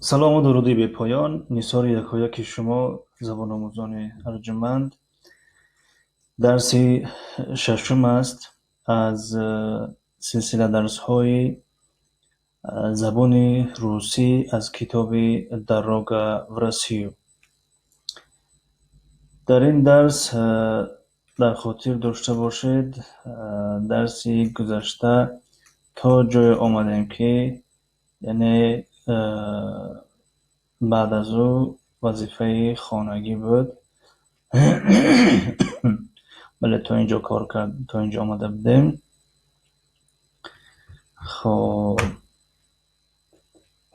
салому дуруди бепоён. Нисори якояки шумо забономӯзони арҷуманд. Дарси шашум аст аз силсила дарсҳои забони русӣ аз китоби «Дорога в Россию». дар ин дарс дар хотир дошта бошед, дарси гузашта то ҷое омадем ки яъне баъд аз ӯ вазифаи хонагӣ буд. бале то инҷо кор кард, то инҷо омада будем. хоб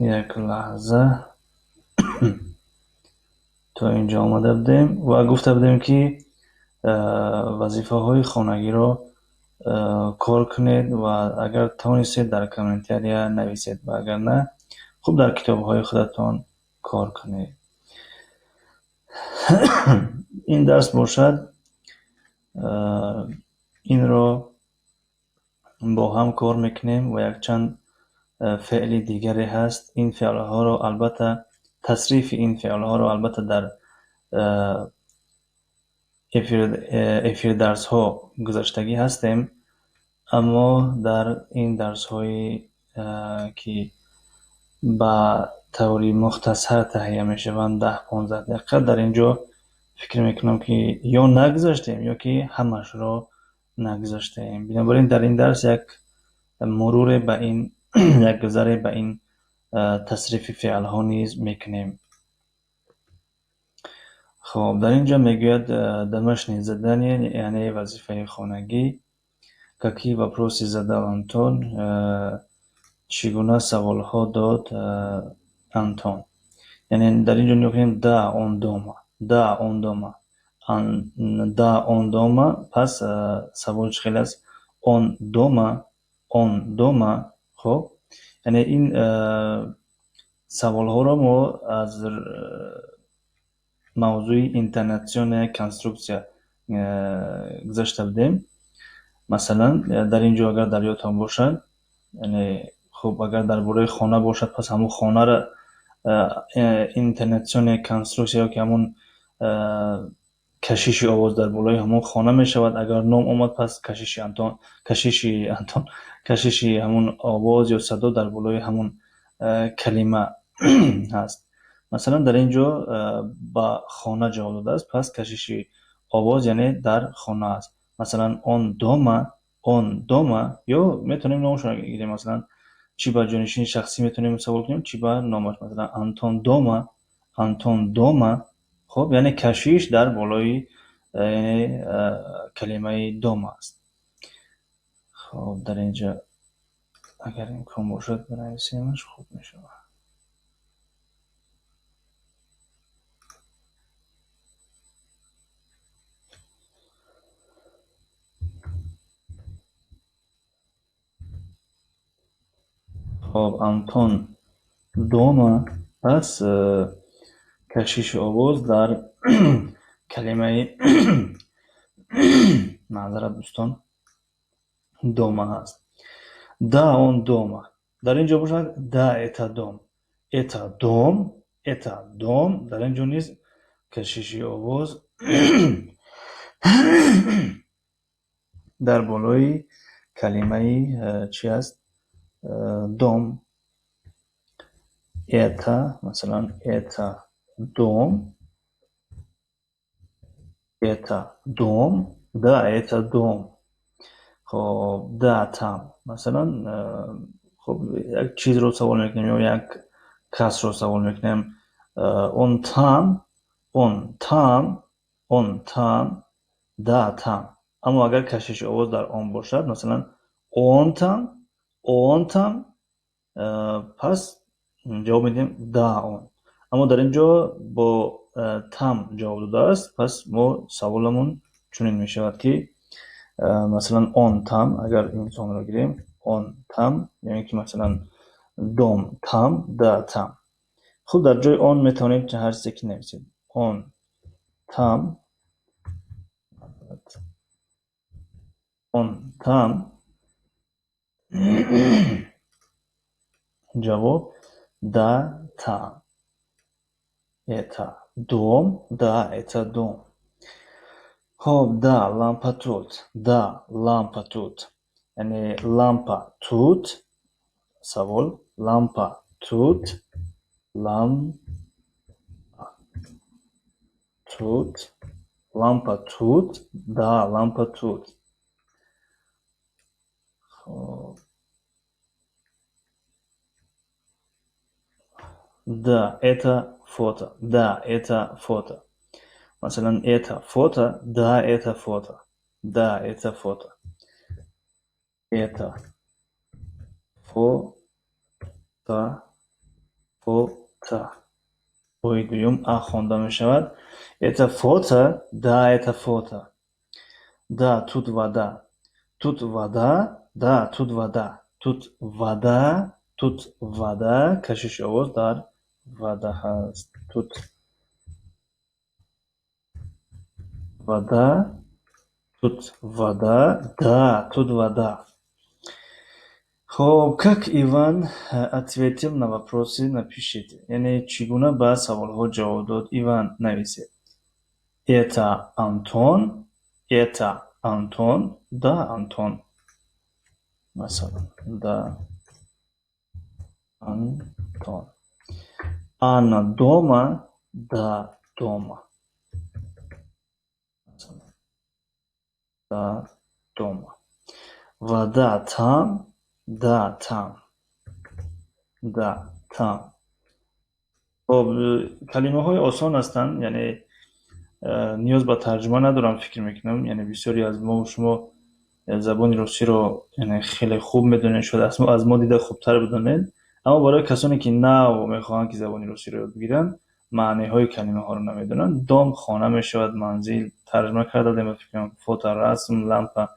як лаҳза. то инҷо омада будем ва гуфта будем ки вазифаҳои хонагиро кор кунед ва агар тавонистед дар комментария нависед ва агар на, хуб дар китобҳои худатон кор кунед. ин дарс бошад, инро бо ҳам кор мекунем ва якчанд феъли дигаре ҳаст. ин феълҳоро албатта тасрифи ин феълҳоро албатта дар эфири дарсҳо гузаштагӣ ҳастем, аммо дар ин дарсҳои ки ба таври мухтасар таҳия мешаванд 10-15 дақиқа, дар инҷо фикр мекунам ки ё нагузаштем ё ки ҳамашро нагузаштем. Бинобар ин дар ин дарс як муруре ба ин як гузаре ба ин тасрифи феълҳо низ мекунем. хоб дар инҷо мегӯяд домашнее задание, яъне вазифаи хонагӣ. Какие вопросы задал Антон? Чӣ гуна саволҳо дод Антон? Яъне дар инҷо нигоҳ кунем да он дома, да он дома, да он дома. Пас савол чӣ хел аст? Он дома. хоб яъне ин саволҳоро мо аз мавзӯи интонационная конструкция гузашта будем. Масалан, дар инҷо агар дар ёдтон бошад, яъне хуб агар дар бораи хона бошад, пас ҳамун хонара интонационная конструкция ё ки ҳамун кашиши овоз дар болои ҳамун хона мешавад. Агар ном омад, пас кашиши ҳамун овоз ё садо дар болои ҳамун калима ҳаст. Масалан, дар инҷо ба хона ҷавоб додааст, пас кашиши овоз яъне дар хона аст. Масалан, он дома, ё метавонем номашро гирем. Масалан, чӣ ба ҷонишини шахсӣ метавонем савол кунем, чӣ ба номаш. Масалан, Антон дома. хоб яъне кашиш дар болои яъне калимаи дома аст. хоб дар инҷо агар имкон бошад бинависемаш, хуб мешавад. хоб Антон дома. пас кашиши овоз дар калимаи маъзарат дӯстон дома ҳаст. Да он дома. Дар инҷо бошад да это дом. Дар инҷо низ кашиши овоз дар болои калимаи чӣ аст? дом. Это, масалан, это дом, да, это дом. хоб да там. Масалан, хоб як чизро савол мекунем ё як касро савол мекунем. Он там, да там. Аммо агар кашиши овоз дар он бошад, масалан, он там, пас ҷавоб медиҳем да он. Аммо дар инҷо бо там ҷавоб додааст, пас мо саволамон чунин мешавад ки масалан он там, агар инсонро гирем, он там, яъне ки масалан дом там, да там. хуб дар ҷои он метавонем ҳар чизе ки нависем. Он там ҷавоб دا تام. Это дом. Да, это дом. خب да, лампа тут. Да, лампа тут. یعنی лампа тут. Savol. Lampa тут. Lampa тут. Lampa тут. Да, lampa тут. خب. Да, это фото. Да, это фото. مثلا это фото. Да, это фото. Да, это фото. Это фото. فوتا. بوی دوم ا خوانده می شود. Это фото. Да, это фото. Да, тут вода. Тут вода. Да, тут вода. Тут вода. Тут вода. کشش آواز در вода هست. Тут вода. Тут вода. Да, тут вода. خب как Иван ответил на вопросы, напишите. یعنی چگونه به سوال‌ها جواب داد Иван نویسید. Это Антон. Это Антон. Да, Антон. مثلا да, Антон. Анна дома. Да, дома. مثلا да, дома. Вода там. Да, там. Да, там. خب کلمه های آسان هستند. یعنی نیاز به ترجمه ندارم فکر میکنم. یعنی بسیاری از ما و شما زبان روسی رو یعنی خیلی خوب میدونید. شاید از ما دیده خوبتر بدونید. اما برای کسانی که نو میخواهند که زبان روسی رو یاد بگیرن معنی های کلمه ها رو نمیدونن. دام خانه میشود، منزل ترجمه کرده داریم. فکر کنم فوت رسم، لامپا،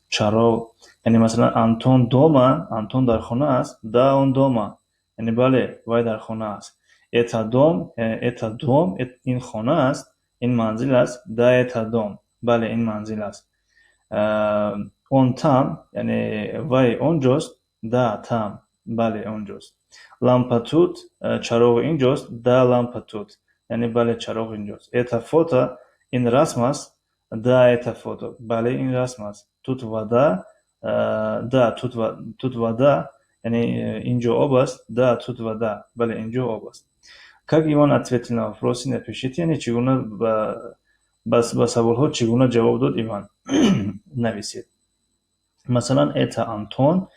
چراغ. یعنی مثلا انتون دوما، انتون در خانه است. دا اون دوما یعنی بله وای در خانه است. اتا دوم، اتا دوم این خانه است، این منزل است. دا اتا دوم بله این منزل است. اون تام یعنی وای اونجاست. دا تام بله اونجاست. لامپا توت چراغ اینجاست. دا لامپا توت یعنی بله چراغ اینجاست. اتا فوتا این رسم است. دا اتا فوتو بله این رسم است. توت вода. Да, тут вода یعنی اینجا آب است. Да, тут вода بله اینجا آب است. Как Иван ответил на вопросы, напишите. یعنی چگونه به سوال‌ها چگونه جواب داد Иван نویسید. مثلا это Антон.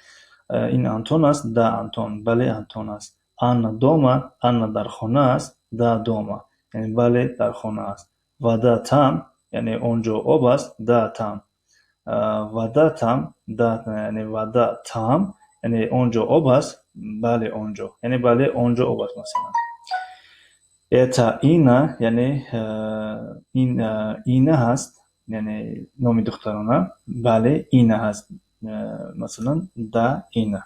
این انتون است. Да, انتون بله انتون است. آنا دوما. آنا در خانه است. Да, дома یعنی بله در خانه است. вода там یعنی اونجا آب است. Да, там. вода там. Да, یعنی вода там یعنی اونجا آب است. بله اونجا یعنی بله اونجا آب است. مثلا это Ина یعنی این اینه هست یعنی نام دخترانه. بله اینه هست. مثلا да اینه.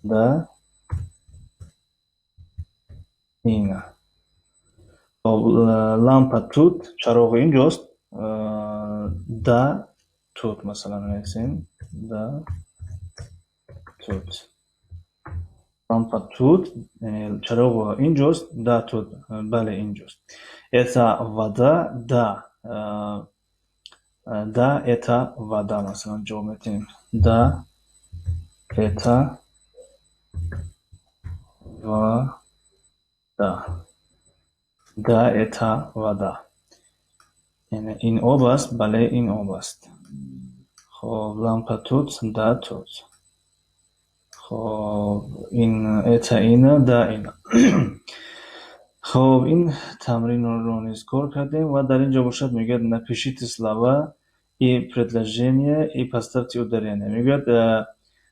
да اینه. لامپا توت چراغ اینجاست. да тут مثلا نویسیم. да тут. лампа тут چراغ اینجاست. да тут بله اینجاست. это вода. да да это вода مثلا جواب میدیم. да это вода. да это вода یعنی این آب است. بله این آب است. خب لامپا توت. да тут. خب این это اینه. да اینه. خب این تمرین رو نیز کار کردیم و در اینجا باشد میگه напишите слова и предложения и поставьте ударение. میگه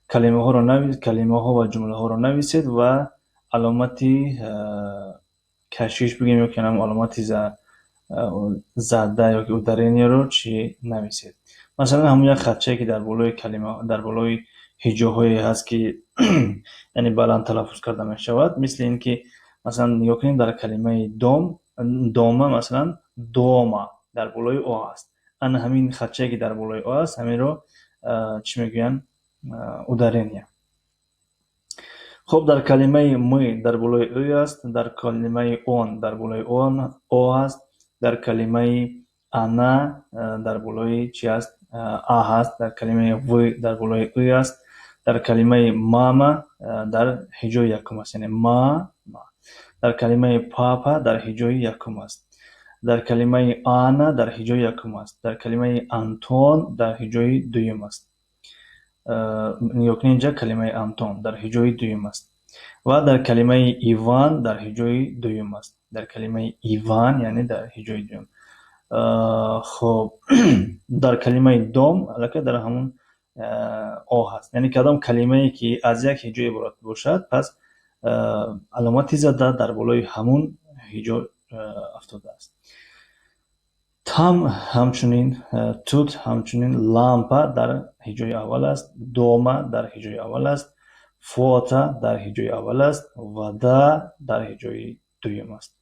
کلمه ها رو نویسید، کلمه ها و جمله ها رو نویسید و علامتی کشیش بگیم یا که هم علامتی زده یا که udarение رو چی نویسید. مثلا همون یک خطچه که در بالای کلمه در بالای هجاهایی هست که یعنی بلند تلفظ کرده می شود. مثل این که مثلا نگاه کنید در کلمه دوم، دوما مثلا دوما در بالای او است. ان همین خطچه که در بالای او است همین رو چی میگوین؟ udarение. خب در کلمه می در بالای ای است، در کلمه اون در بالای اون او است، در کلمه انا در بالای چی است؟ ا هست. در کلمه وی در بالای ای است، در کلمه ماما در هجای یکم است، یعنی ما. در کلمه پاپا در هجای یکم است، در کلمه آنا در هجای یکم است، در کلمه انتون در هجای دویم است. نیوکن اینجا کلمه انتون در هجای دویم است و در کلمه ایوان در هجای دویم است. در کلمه ایوان یعنی در هجای دویم. خب در کلمه دوم البته در همون او هست، یعنی کدام کلمه ای که از یک هجای عبارت باشد پس علامتی زده در بالای همون هجا افتاده است. تام همچنین، توت همچنین، لامپا در هجای اول است، دوما در هجای اول است، فوتا در هجای اول است و دا در هجای دویم است.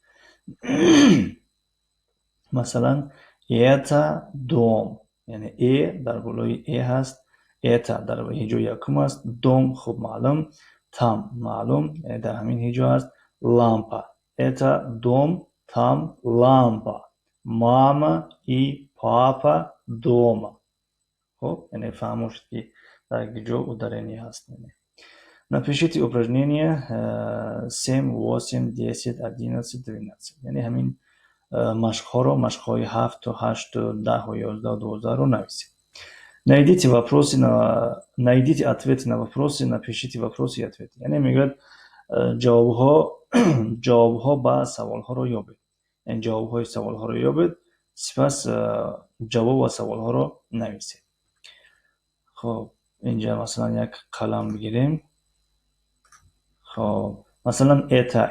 مثلا ایتا دوم، یعنی ای در بالای ای هست، ایتا در هجای یکم است، دوم خب معلوم، تام معلوم، یعنی در همین هجا است. لامپا ایتا دوم تام لامپا، ماما ای پاپا دوما. خب یعنی фамушки که در гиджо ударение هست. Напишите упражнение 7, 8, 10, 11, 12. یعنی همین машқҳоро, машқҳои 7, 8, 10, 11, 12 ро нависед. Найдите ответы на вопросы, напишите вопросы и ответы. یعنی میگوید جوابها با سوالها رو یابید. یعنی جوابهای سوالها رو یابید، سپس جواب و سوالها رو نویسید. خب اینجا مثلا یک قلم بگیریم. خب مثلا اتا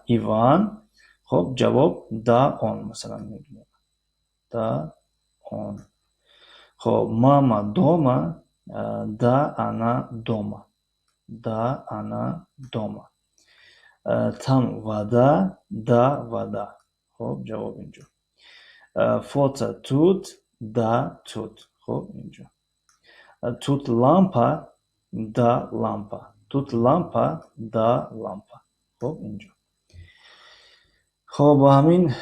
ایوان، خب جواب دا اون مثلا میگیم دا اون. خب мама дома, да она дома, да она дома. Там вода, да вода. خب جواب اینجا. فото тут, да тут. خب اینجا. Тут лампа, да лампа. Тут лампа, да лампа. خب اینجا. خب با همین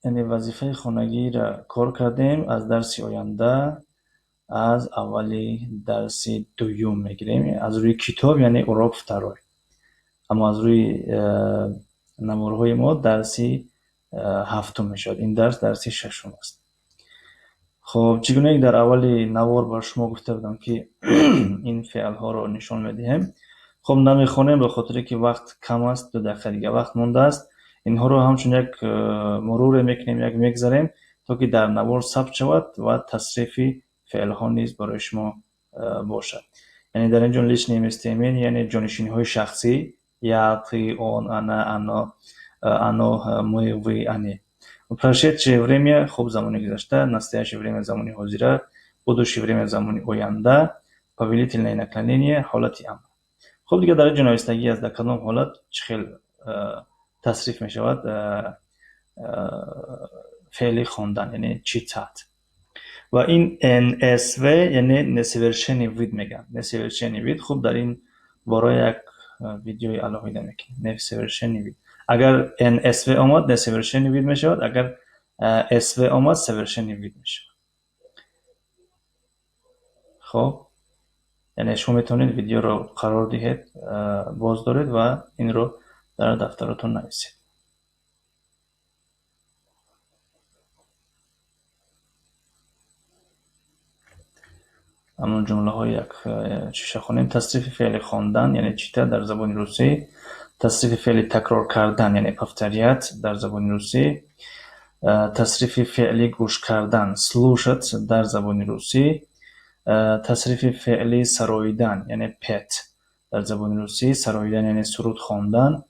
یعنی وظیفه خانگی را کار کردیم. از درس آینده از اولی درس دوم میگیریم از روی کتاب، یعنی اوراق второй. اما از روی نمورهای ما درسی هفتم میشد. این درسی ششم است. خب چگونه در اولی نوار بر شما گفته بودم که این فعل ها رو نشان میدیم. خب نمیخونیم به خاطر که وقت کم است، 2 دقیقه دیگه وقت مونده است. اینها رو همچون یک مرور میکنیم، یک میگذاریم تا که در نوار ثبت شود و تصریف فعل ها نیز برای شما باشد. یعنی در اینجا личные местоимения، یعنی جانشینی های شخصی، я, ты, он, она, оно, мы, вы, они. Прошедшее время خب زمان گذشته، настоящее время زمان حاضره، будущее время زمان آینده، повелительное наклонение حالت امر. خب دیگه در اینجا نوشتگی از در کدام حالت چه خیلی تصریف می شود فعل خواندن، یعنی چیتات. و این NSV یعنی نسوورشنی وید میگن. نسوورشنی وید خب در این باره یک ویدیوی علاقه میکنیم. نسوورشنی وید. اگر NSV آمد نسوورشنی وید میشود، اگر SV آمد سوورشنی وید میشود. خب یعنی شما میتونید ویدیو رو قرار دهید، باز دارید و این رو در دفترتون نویسید. همون جمله های یک چیشه خونیم. تصریف فعل خواندن یعنی چیتا در زبان روسی. تصریف فعل تکرار کردن یعنی повторять در زبان روسی. تصریف فعلی گوش کردن слушать در زبان روسی. تصریف فعلی سراییدن یعنی پت در زبان روسی. سراییدن یعنی سرود خواندن.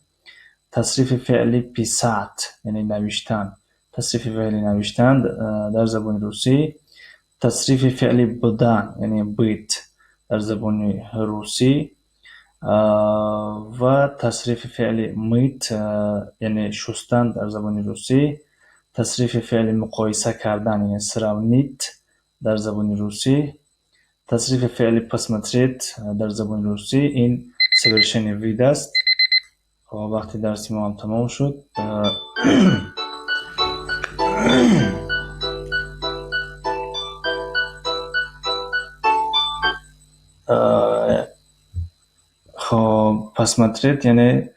تصریف فعلی писать یعنی نوشتن. تصریف فعلی نوشتن در زبان روسی. تصریف فعلی بودن یعنی быть در زبان روسی. و تصریف فعلی مыть یعنی شستن در زبان روسی. تصریف فعلی مقایسه کردن یعنی сравнить در زبان روسی. تصریف فعل посмотреть در زبان روسی این совершенный вид است. خب وقتی درسی ما هم تمام شد خب посмотреть یعنی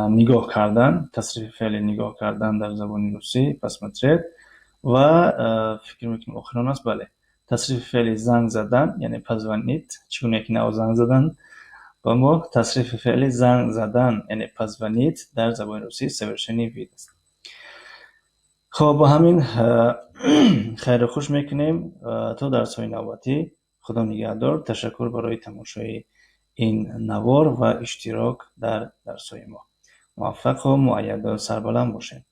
نگاه کردن، تصریف فعل نگاه کردن در زبان روسی посмотреть. و فکر میکنم آخران است، بله، تصریف فعل زنگ زدن یعنی позвонить، چگونه که نو زنگ زدن و ما تصریف فعل زنگ زدن یعنی позвонить در زبان روسی совершенный вид است. خب با همین خیر خوش میکنیم تا درس های نوبتی. خدا نگهدار. تشکر برای تماشای این نوار و اشتراک در درس های ما. موفق و مؤید و سربلند باشید.